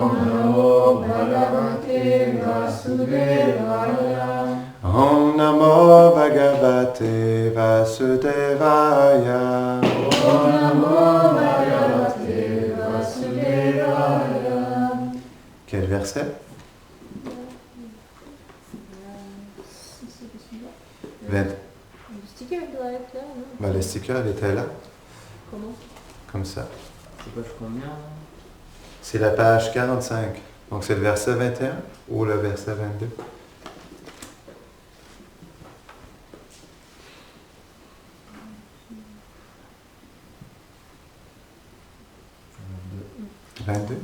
Om Namo Bhagavate Vasudevaya. Om Namo Bhagavate Vasudevaya. Om Namo Bhagavate Vasudevaya. Quel verset? Le sticker doit être là, non? Ben, le sticker, il était là. Comment? Comme ça. C'est page combien? C'est la page 45. Donc c'est le verset 21 ou le verset 22? « 22 ».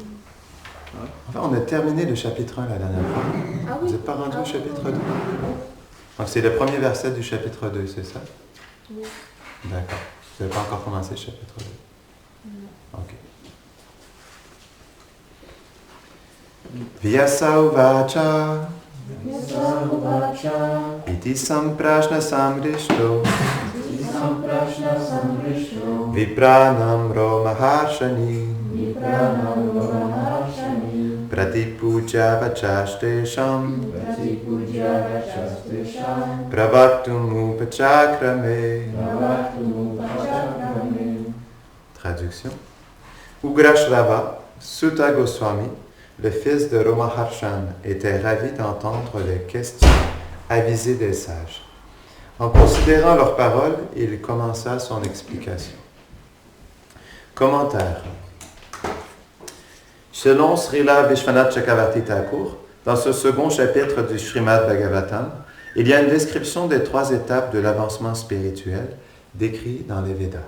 Enfin, on a terminé le chapitre 1 la dernière fois. Ah Vous oui. n'êtes pas rendu au chapitre 2? Donc c'est le premier verset du chapitre 2, c'est ça? Oui. D'accord. Vous n'avez pas encore commencé le chapitre 2? Non. Ok. Vyasa uvacha iti samprashna samrishto vipranam romaharshani pratipuja vachashtesham pravartum upachakrame. Traduction. Ugrashrava, Sutta Goswami, le fils de Romaharshan, était ravi d'entendre les questions avisées des sages. En considérant leurs paroles, il commença son explication. Commentaire. Selon Srila Vishwanath Chakravarti Thakur, dans ce second chapitre du Srimad Bhagavatam, il y a une description des 3 étapes de l'avancement spirituel décrites dans les Védas.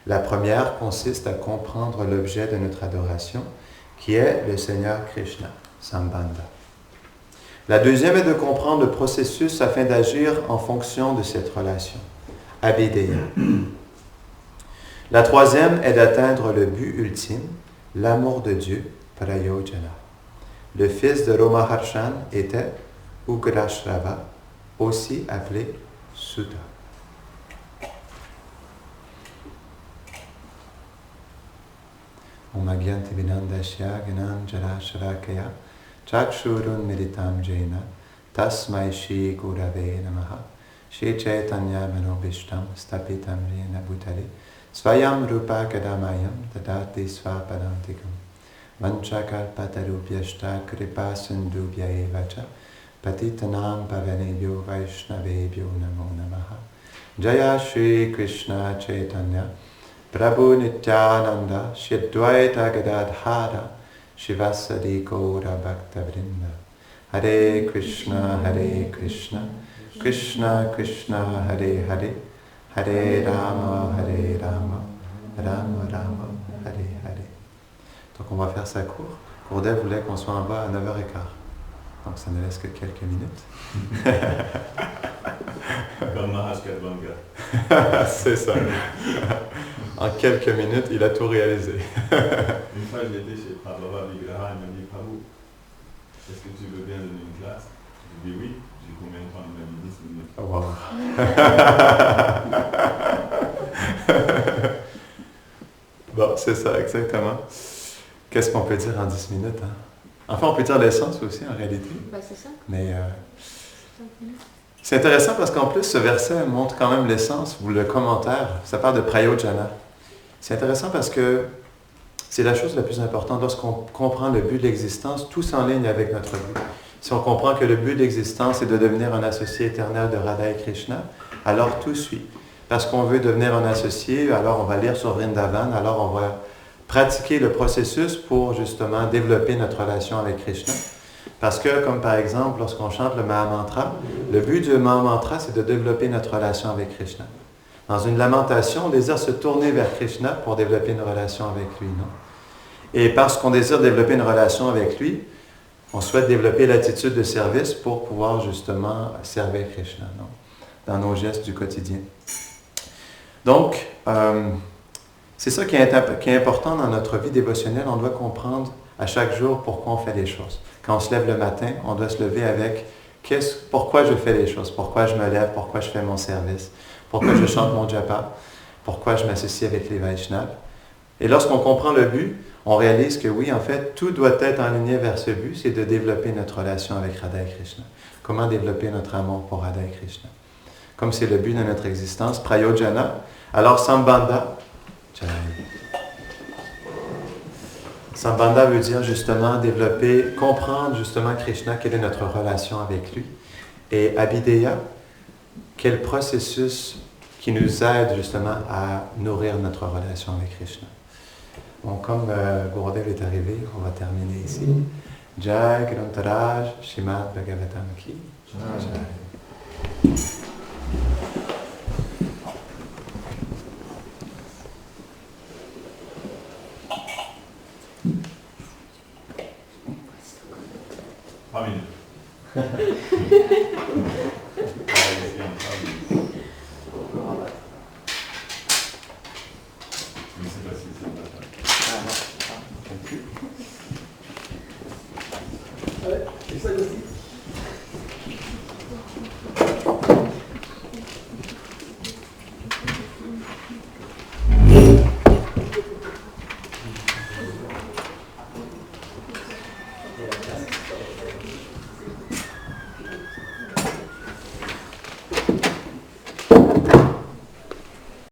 La première consiste à comprendre l'objet de notre adoration, qui est le Seigneur Krishna, Sambandha. La deuxième est de comprendre le processus afin d'agir en fonction de cette relation, Abhideya. La troisième est d'atteindre le but ultime, l'amour de Dieu, Prayojana. Le fils de Romaharshan était Ugrashrava, aussi appelé Sutta. Om Agyanti Vinandasya Gnan Jara Sharakaya Chakshurun Meditam Jaina Tasmai Shri Gurave Namaha Shri Chaitanya Manobishtam Stapitam Rena Bhutale Svayam Rupa Kadamayam Tadati Svapadantikam Vanchakalpatarupyashta Kripa Sindhubhya Evacha Patitanam Pavanebhyo Vaishnavebhyo Namo Namaha Jaya Shri Krishna Chaitanya Prabhu Nityananda Shri Advaita Gadadhara Shivasadi Gaura Bhakta Vrinda Hare Krishna Krishna Krishna Hare Hare Hare Rama Rama Rama Hare Hare. Donc on va faire ça court. Gourdet voulait qu'on soit en bas à 9h15. Donc ça ne laisse que quelques minutes. Comme Maharaj Kadvanga. C'est ça. En quelques minutes, il a tout réalisé. Une fois, j'étais chez Prabhupada Vigraha, il m'a dit, Prabhu, est-ce que tu veux bien donner une classe? Je lui ai dit oui. J'ai combien de temps? Il m'a dit 10 minutes. Wow. Bon, c'est ça, exactement. Qu'est-ce qu'on peut dire en 10 minutes? Hein? Enfin, on peut dire l'essence aussi, en réalité. Bah, c'est ça. Mais c'est intéressant parce qu'en plus, ce verset montre quand même l'essence, ou le commentaire, ça parle de Prayojana. C'est intéressant parce que c'est la chose la plus importante. Lorsqu'on comprend le but de l'existence, tout s'enligne avec notre but. Si on comprend que le but de l'existence est de devenir un associé éternel de Radha et Krishna, alors tout suit. Parce qu'on veut devenir un associé, alors on va lire sur Vrindavan, alors on va pratiquer le processus pour justement développer notre relation avec Krishna. Parce que, comme par exemple, lorsqu'on chante le Mahamantra, le but du Mahamantra, c'est de développer notre relation avec Krishna. Dans une lamentation, on désire se tourner vers Krishna pour développer une relation avec lui, non? Et parce qu'on désire développer une relation avec lui, on souhaite développer l'attitude de service pour pouvoir justement servir Krishna, non? Dans nos gestes du quotidien. Donc, c'est ça qui est important dans notre vie dévotionnelle. On doit comprendre à chaque jour pourquoi on fait les choses. Quand on se lève le matin, on doit se lever avec pourquoi je fais les choses, pourquoi je me lève, pourquoi je fais mon service, pourquoi je chante mon japa, pourquoi je m'associe avec les Vaishnavas. Et lorsqu'on comprend le but, on réalise que oui, en fait, tout doit être aligné vers ce but, c'est de développer notre relation avec Radha et Krishna. Comment développer notre amour pour Radha et Krishna. Comme c'est le but de notre existence, prayojana. Alors, sambandha, sambandha veut dire justement développer, comprendre justement Krishna, quelle est notre relation avec lui. Et abhideya, quel processus qui nous aide justement à nourrir notre relation avec Krishna. Bon, comme Gurudev est arrivé, on va terminer ici. Jai Grantaraj Shrimad Bhagavatam Ki. Jai. Pas minutes. Je ne sais pas si c'est le matin. Ouais, c'est ça aussi.